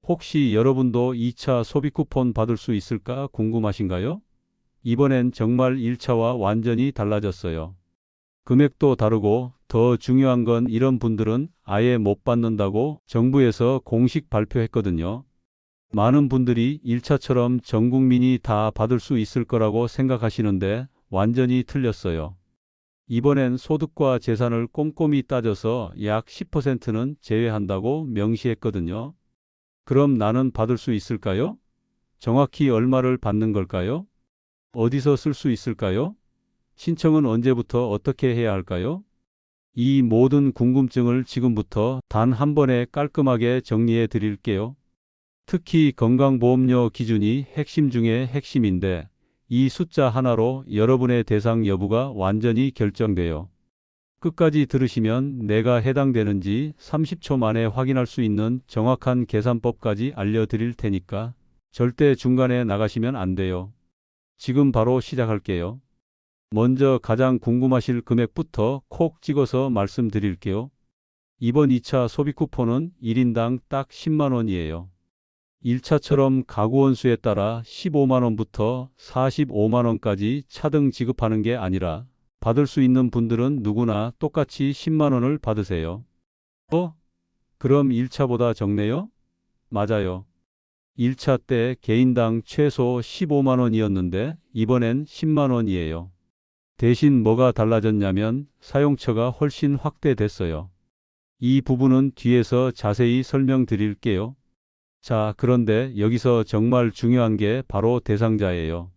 혹시 여러분도 2차 소비 쿠폰 받을 수 있을까 궁금하신가요? 이번엔 정말 1차와 완전히 달라졌어요. 금액도 다르고 더 중요한 건 이런 분들은 아예 못 받는다고 정부에서 공식 발표했거든요. 많은 분들이 1차처럼 전 국민이 다 받을 수 있을 거라고 생각하시는데 완전히 틀렸어요. 이번엔 소득과 재산을 꼼꼼히 따져서 약 10%는 제외한다고 명시했거든요. 그럼 나는 받을 수 있을까요? 정확히 얼마를 받는 걸까요? 어디서 쓸 수 있을까요? 신청은 언제부터 어떻게 해야 할까요? 이 모든 궁금증을 지금부터 단 한 번에 깔끔하게 정리해 드릴게요. 특히 건강보험료 기준이 핵심 중에 핵심인데 이 숫자 하나로 여러분의 대상 여부가 완전히 결정돼요. 끝까지 들으시면 내가 해당되는지 30초 만에 확인할 수 있는 정확한 계산법까지 알려드릴 테니까 절대 중간에 나가시면 안 돼요. 지금 바로 시작할게요. 먼저 가장 궁금하실 금액부터 콕 찍어서 말씀드릴게요. 이번 2차 소비 쿠폰은 1인당 딱 10만 원이에요. 1차처럼 가구 원수에 따라 15만 원부터 45만 원까지 차등 지급하는 게 아니라 받을 수 있는 분들은 누구나 똑같이 10만 원을 받으세요. 그럼 1차보다 적네요? 맞아요. 1차 때 개인당 최소 15만 원이었는데 이번엔 10만 원이에요. 대신 뭐가 달라졌냐면 사용처가 훨씬 확대됐어요. 이 부분은 뒤에서 자세히 설명드릴게요. 자, 그런데 여기서 정말 중요한 게 바로 대상자예요.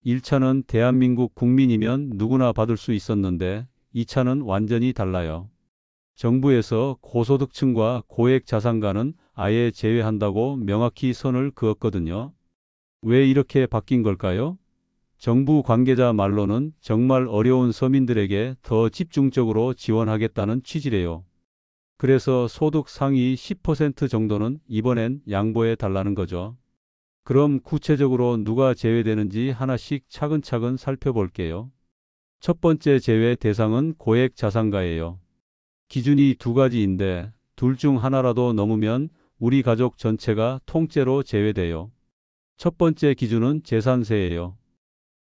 1차는 대한민국 국민이면 누구나 받을 수 있었는데 2차는 완전히 달라요. 정부에서 고소득층과 고액자산가는 아예 제외한다고 명확히 선을 그었거든요. 왜 이렇게 바뀐 걸까요? 정부 관계자 말로는 정말 어려운 서민들에게 더 집중적으로 지원하겠다는 취지래요. 그래서 소득 상위 10% 정도는 이번엔 양보해 달라는 거죠. 그럼 구체적으로 누가 제외되는지 하나씩 차근차근 살펴볼게요. 첫 번째 제외 대상은 고액 자산가예요. 기준이 두 가지인데 둘 중 하나라도 넘으면 우리 가족 전체가 통째로 제외돼요. 첫 번째 기준은 재산세예요.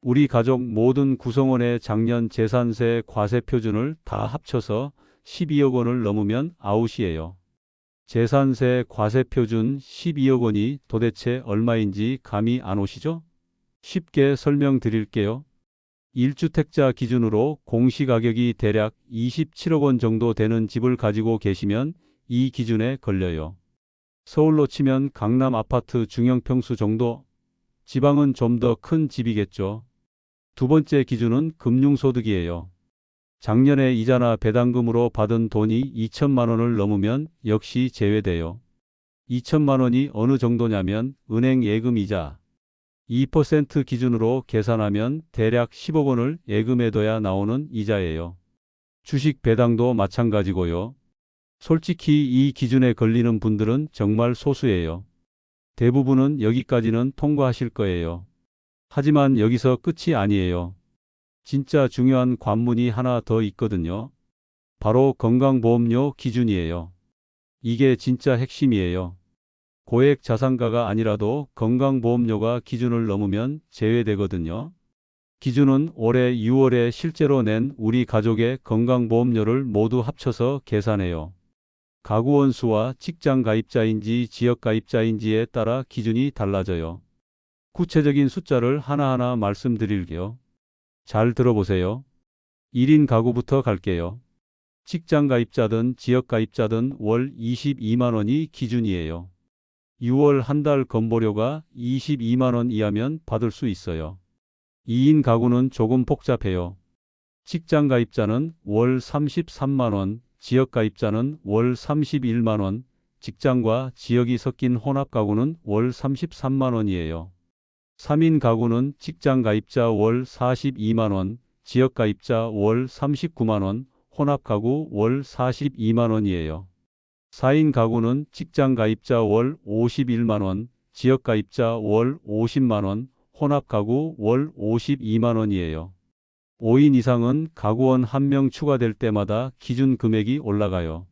우리 가족 모든 구성원의 작년 재산세 과세 표준을 다 합쳐서 12억 원을 넘으면 아웃이에요. 재산세 과세 표준 12억 원이 도대체 얼마인지 감이 안 오시죠? 쉽게 설명드릴게요. 1주택자 기준으로 공시가격이 대략 27억 원 정도 되는 집을 가지고 계시면 이 기준에 걸려요. 서울로 치면 강남 아파트 중형평수 정도, 지방은 좀 더 큰 집이겠죠. 두 번째 기준은 금융소득이에요. 작년에 이자나 배당금으로 받은 돈이 2천만 원을 넘으면 역시 제외돼요. 2천만 원이 어느 정도냐면 은행 예금이자 2% 기준으로 계산하면 대략 10억 원을 예금해둬야 나오는 이자예요. 주식 배당도 마찬가지고요. 솔직히 이 기준에 걸리는 분들은 정말 소수예요. 대부분은 여기까지는 통과하실 거예요. 하지만 여기서 끝이 아니에요. 진짜 중요한 관문이 하나 더 있거든요. 바로 건강보험료 기준이에요. 이게 진짜 핵심이에요. 고액 자산가가 아니라도 건강보험료가 기준을 넘으면 제외되거든요. 기준은 올해 6월에 실제로 낸 우리 가족의 건강보험료를 모두 합쳐서 계산해요. 가구원 수와 직장 가입자인지 지역 가입자인지에 따라 기준이 달라져요. 구체적인 숫자를 하나하나 말씀드릴게요. 잘 들어보세요. 1인 가구부터 갈게요. 직장 가입자든 지역 가입자든 월 22만 원이 기준이에요. 6월 한 달 건보료가 22만 원 이하면 받을 수 있어요. 2인 가구는 조금 복잡해요. 직장 가입자는 월 33만 원, 지역 가입자는 월 31만 원, 직장과 지역이 섞인 혼합 가구는 월 33만 원이에요. 3인 가구는 직장 가입자 월 42만 원, 지역 가입자 월 39만 원, 혼합 가구 월 42만 원이에요. 4인 가구는 직장 가입자 월 51만 원, 지역 가입자 월 50만 원, 혼합 가구 월 52만 원이에요. 5인 이상은 가구원 1명 추가될 때마다 기준 금액이 올라가요.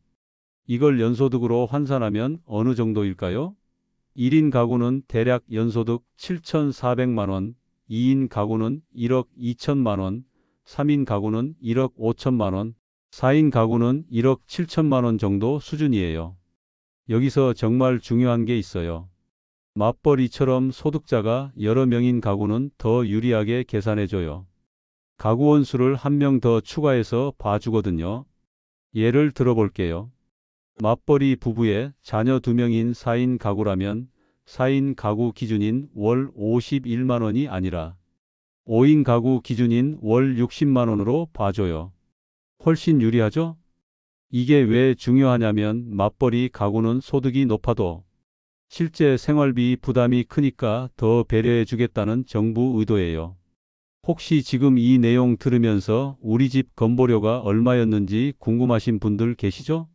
이걸 연소득으로 환산하면 어느 정도일까요? 1인 가구는 대략 연소득 7,400만 원, 2인 가구는 1억 2천만 원, 3인 가구는 1억 5천만 원, 4인 가구는 1억 7천만 원 정도 수준이에요. 여기서 정말 중요한 게 있어요. 맞벌이처럼 소득자가 여러 명인 가구는 더 유리하게 계산해줘요. 가구원 수를 한 명 더 추가해서 봐주거든요. 예를 들어볼게요. 맞벌이 부부의 자녀 2명인 4인 가구라면 4인 가구 기준인 월 51만 원이 아니라 5인 가구 기준인 월 60만 원으로 봐줘요. 훨씬 유리하죠? 이게 왜 중요하냐면 맞벌이 가구는 소득이 높아도 실제 생활비 부담이 크니까 더 배려해 주겠다는 정부 의도예요. 혹시 지금 이 내용 들으면서 우리 집 건보료가 얼마였는지 궁금하신 분들 계시죠?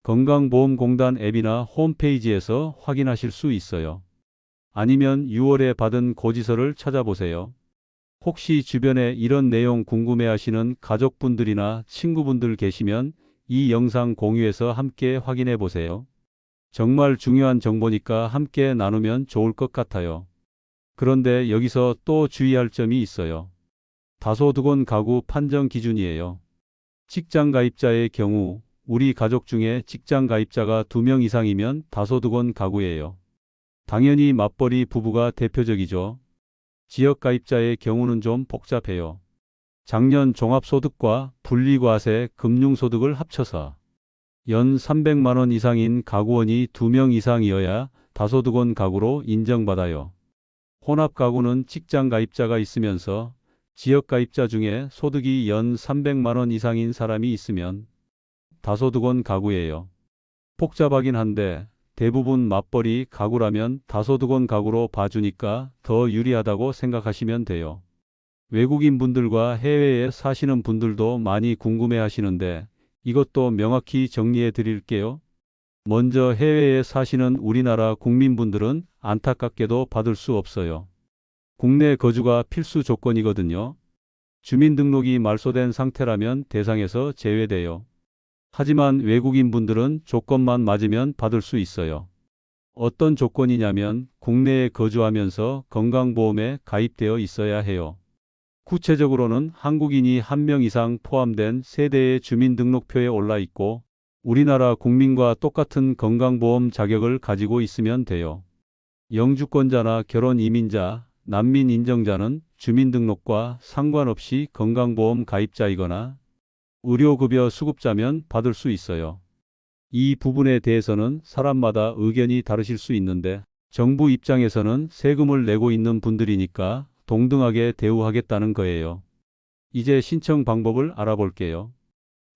건강보험공단 앱이나 홈페이지에서 확인하실 수 있어요. 아니면 6월에 받은 고지서를 찾아보세요. 혹시 주변에 이런 내용 궁금해하시는 가족분들이나 친구분들 계시면 이 영상 공유해서 함께 확인해 보세요. 정말 중요한 정보니까 함께 나누면 좋을 것 같아요. 그런데 여기서 또 주의할 점이 있어요. 다소득원 가구 판정 기준이에요. 직장 가입자의 경우 우리 가족 중에 직장 가입자가 2명 이상이면 다소득원 가구예요. 당연히 맞벌이 부부가 대표적이죠. 지역 가입자의 경우는 좀 복잡해요. 작년 종합소득과 분리과세, 금융소득을 합쳐서 연 300만 원 이상인 가구원이 2명 이상이어야 다소득원 가구로 인정받아요. 혼합 가구는 직장 가입자가 있으면서 지역 가입자 중에 소득이 연 300만 원 이상인 사람이 있으면 다소득원 가구예요. 복잡하긴 한데 대부분 맞벌이 가구라면 다소득원 가구로 봐주니까 더 유리하다고 생각하시면 돼요. 외국인 분들과 해외에 사시는 분들도 많이 궁금해 하시는데 이것도 명확히 정리해 드릴게요. 먼저 해외에 사시는 우리나라 국민분들은 안타깝게도 받을 수 없어요. 국내 거주가 필수 조건이거든요. 주민등록이 말소된 상태라면 대상에서 제외돼요. 하지만 외국인 분들은 조건만 맞으면 받을 수 있어요. 어떤 조건이냐면 국내에 거주하면서 건강보험에 가입되어 있어야 해요. 구체적으로는 한국인이 1명 이상 포함된 세대의 주민등록표에 올라 있고 우리나라 국민과 똑같은 건강보험 자격을 가지고 있으면 돼요. 영주권자나 결혼 이민자, 난민 인정자는 주민등록과 상관없이 건강보험 가입자이거나 의료급여 수급자면 받을 수 있어요. 이 부분에 대해서는 사람마다 의견이 다르실 수 있는데 정부 입장에서는 세금을 내고 있는 분들이니까 동등하게 대우하겠다는 거예요. 이제 신청 방법을 알아볼게요.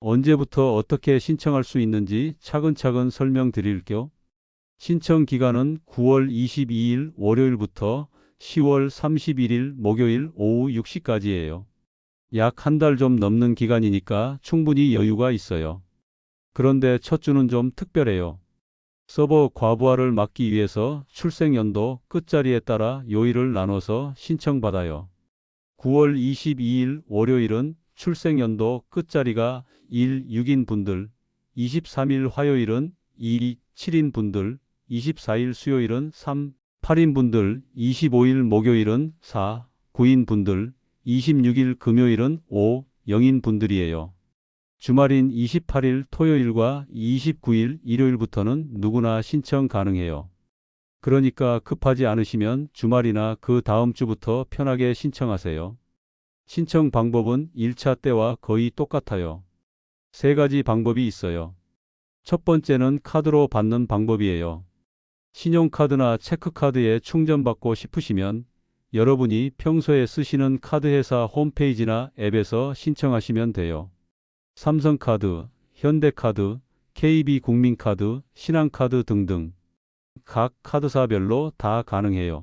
언제부터 어떻게 신청할 수 있는지 차근차근 설명드릴게요. 신청 기간은 9월 22일 월요일부터 10월 31일 목요일 오후 6시까지예요. 약 한 달 좀 넘는 기간이니까 충분히 여유가 있어요. 그런데 첫 주는 좀 특별해요. 서버 과부하를 막기 위해서 출생연도 끝자리에 따라 요일을 나눠서 신청받아요. 9월 22일 월요일은 출생연도 끝자리가 1, 6인 분들, 23일 화요일은 2, 7인 분들, 24일 수요일은 3, 8인 분들, 25일 목요일은 4, 9인 분들, 26일 금요일은 5, 0인 분들이에요. 주말인 28일 토요일과 29일 일요일부터는 누구나 신청 가능해요. 그러니까 급하지 않으시면 주말이나 그 다음 주부터 편하게 신청하세요. 신청 방법은 1차 때와 거의 똑같아요. 3가지 방법이 있어요. 첫 번째는 카드로 받는 방법이에요. 신용카드나 체크카드에 충전받고 싶으시면 여러분이 평소에 쓰시는 카드 회사 홈페이지나 앱에서 신청하시면 돼요. 삼성카드, 현대카드, KB국민카드, 신한카드 등등 각 카드사별로 다 가능해요.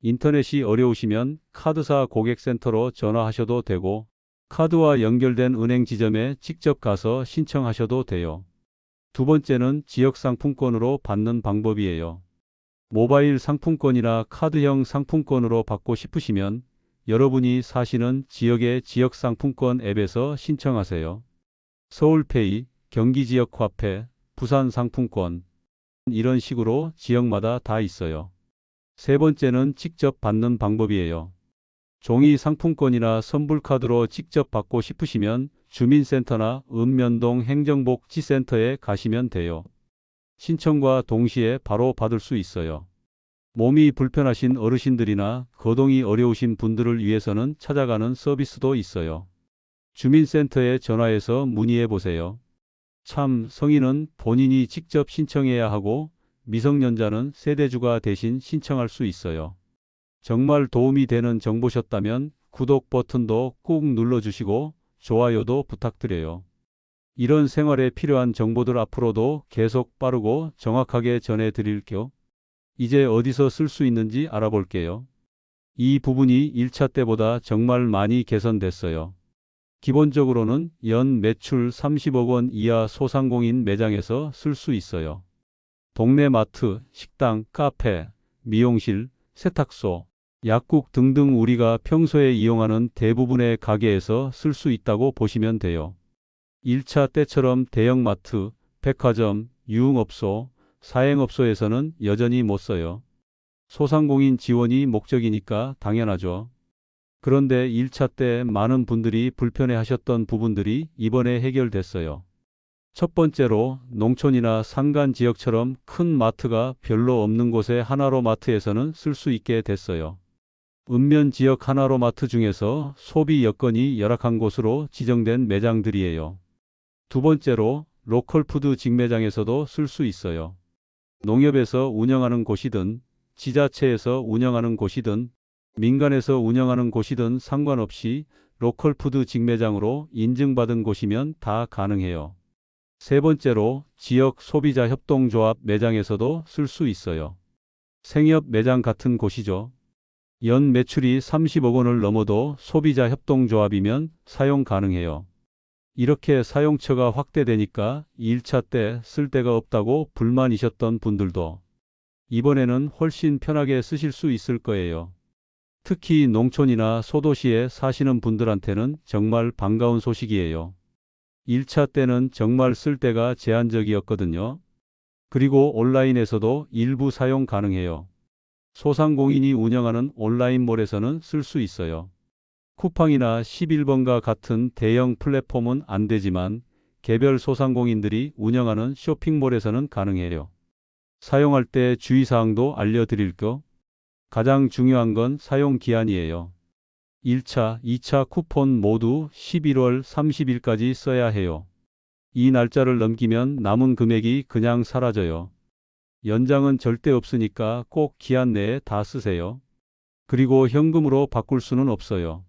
인터넷이 어려우시면 카드사 고객센터로 전화하셔도 되고 카드와 연결된 은행 지점에 직접 가서 신청하셔도 돼요. 두 번째는 지역상품권으로 받는 방법이에요. 모바일 상품권이나 카드형 상품권으로 받고 싶으시면 여러분이 사시는 지역의 지역상품권 앱에서 신청하세요. 서울페이, 경기지역화폐, 부산상품권, 이런 식으로 지역마다 다 있어요. 세 번째는 직접 받는 방법이에요. 종이 상품권이나 선불카드로 직접 받고 싶으시면 주민센터나 읍면동 행정복지센터에 가시면 돼요. 신청과 동시에 바로 받을 수 있어요. 몸이 불편하신 어르신들이나 거동이 어려우신 분들을 위해서는 찾아가는 서비스도 있어요. 주민센터에 전화해서 문의해 보세요. 참, 성인은 본인이 직접 신청해야 하고 미성년자는 세대주가 대신 신청할 수 있어요. 정말 도움이 되는 정보셨다면 구독 버튼도 꾹 눌러주시고 좋아요도 부탁드려요. 이런 생활에 필요한 정보들 앞으로도 계속 빠르고 정확하게 전해드릴게요. 이제 어디서 쓸 수 있는지 알아볼게요. 이 부분이 1차 때보다 정말 많이 개선됐어요. 기본적으로는 연 매출 30억 원 이하 소상공인 매장에서 쓸 수 있어요. 동네 마트, 식당, 카페, 미용실, 세탁소, 약국 등등 우리가 평소에 이용하는 대부분의 가게에서 쓸 수 있다고 보시면 돼요. 1차 때처럼 대형마트, 백화점, 유흥업소, 사행업소에서는 여전히 못 써요. 소상공인 지원이 목적이니까 당연하죠. 그런데 1차 때 많은 분들이 불편해하셨던 부분들이 이번에 해결됐어요. 첫 번째로 농촌이나 산간 지역처럼 큰 마트가 별로 없는 곳의 하나로 마트에서는 쓸 수 있게 됐어요. 읍면 지역 하나로 마트 중에서 소비 여건이 열악한 곳으로 지정된 매장들이에요. 두 번째로 로컬푸드 직매장에서도 쓸 수 있어요. 농협에서 운영하는 곳이든 지자체에서 운영하는 곳이든 민간에서 운영하는 곳이든 상관없이 로컬푸드 직매장으로 인증받은 곳이면 다 가능해요. 세 번째로 지역 소비자 협동조합 매장에서도 쓸 수 있어요. 생협 매장 같은 곳이죠. 연 매출이 30억 원을 넘어도 소비자 협동조합이면 사용 가능해요. 이렇게 사용처가 확대되니까 1차 때 쓸 데가 없다고 불만이셨던 분들도 이번에는 훨씬 편하게 쓰실 수 있을 거예요. 특히 농촌이나 소도시에 사시는 분들한테는 정말 반가운 소식이에요. 1차 때는 정말 쓸 데가 제한적이었거든요. 그리고 온라인에서도 일부 사용 가능해요. 소상공인이 운영하는 온라인몰에서는 쓸 수 있어요. 쿠팡이나 11번과 같은 대형 플랫폼은 안 되지만 개별 소상공인들이 운영하는 쇼핑몰에서는 가능해요. 사용할 때 주의사항도 알려드릴게요. 가장 중요한 건 사용 기한이에요. 1차, 2차 쿠폰 모두 11월 30일까지 써야 해요. 이 날짜를 넘기면 남은 금액이 그냥 사라져요. 연장은 절대 없으니까 꼭 기한 내에 다 쓰세요. 그리고 현금으로 바꿀 수는 없어요.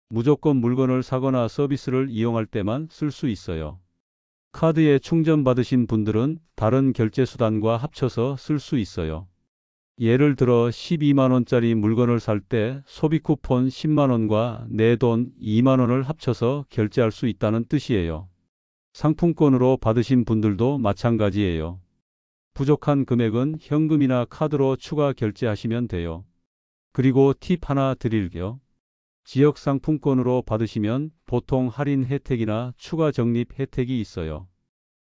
무조건 물건을 사거나 서비스를 이용할 때만 쓸 수 있어요. 카드에 충전받으신 분들은 다른 결제수단과 합쳐서 쓸 수 있어요. 예를 들어 12만 원짜리 물건을 살 때 소비 쿠폰 10만 원과 내 돈 2만 원을 합쳐서 결제할 수 있다는 뜻이에요. 상품권으로 받으신 분들도 마찬가지예요. 부족한 금액은 현금이나 카드로 추가 결제하시면 돼요. 그리고 팁 하나 드릴게요. 지역 상품권으로 받으시면 보통 할인 혜택이나 추가 적립 혜택이 있어요.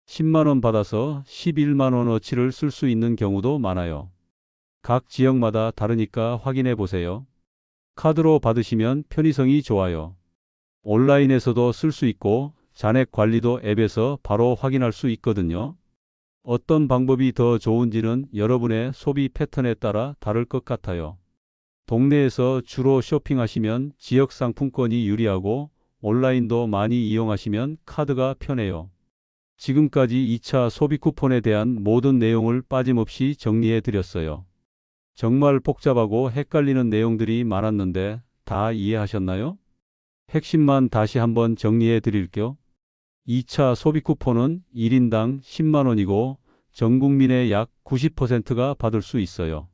10만 원 받아서 11만 원어치를 쓸 수 있는 경우도 많아요. 각 지역마다 다르니까 확인해 보세요. 카드로 받으시면 편의성이 좋아요. 온라인에서도 쓸 수 있고 잔액 관리도 앱에서 바로 확인할 수 있거든요. 어떤 방법이 더 좋은지는 여러분의 소비 패턴에 따라 다를 것 같아요. 동네에서 주로 쇼핑하시면 지역 상품권이 유리하고 온라인도 많이 이용하시면 카드가 편해요. 지금까지 2차 소비 쿠폰에 대한 모든 내용을 빠짐없이 정리해 드렸어요. 정말 복잡하고 헷갈리는 내용들이 많았는데 다 이해하셨나요? 핵심만 다시 한번 정리해 드릴게요. 2차 소비 쿠폰은 1인당 10만 원이고 전 국민의 약 90%가 받을 수 있어요.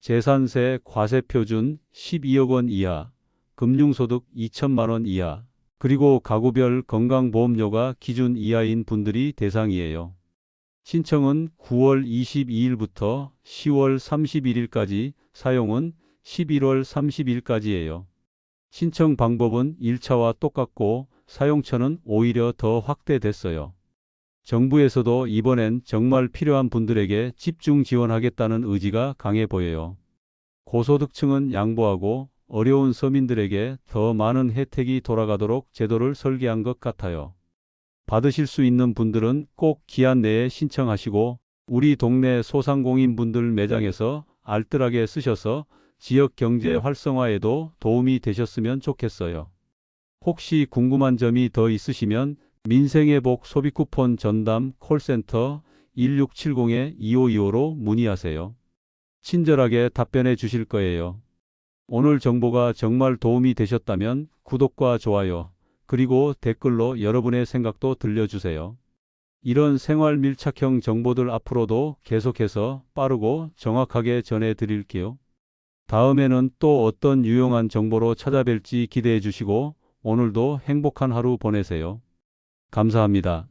재산세 과세 표준 12억 원 이하, 금융소득 2천만 원 이하, 그리고 가구별 건강보험료가 기준 이하인 분들이 대상이에요. 신청은 9월 22일부터 10월 31일까지, 사용은 11월 30일까지예요. 신청 방법은 1차와 똑같고 사용처는 오히려 더 확대됐어요. 정부에서도 이번엔 정말 필요한 분들에게 집중 지원하겠다는 의지가 강해 보여요. 고소득층은 양보하고 어려운 서민들에게 더 많은 혜택이 돌아가도록 제도를 설계한 것 같아요. 받으실 수 있는 분들은 꼭 기한 내에 신청하시고 우리 동네 소상공인분들 매장에서 알뜰하게 쓰셔서 지역 경제 활성화에도 도움이 되셨으면 좋겠어요. 혹시 궁금한 점이 더 있으시면 민생의 복 소비쿠폰 전담 콜센터 1670-2525로 문의하세요. 친절하게 답변해 주실 거예요. 오늘 정보가 정말 도움이 되셨다면 구독과 좋아요, 그리고 댓글로 여러분의 생각도 들려주세요. 이런 생활 밀착형 정보들 앞으로도 계속해서 빠르고 정확하게 전해드릴게요. 다음에는 또 어떤 유용한 정보로 찾아뵐지 기대해 주시고 오늘도 행복한 하루 보내세요. 감사합니다.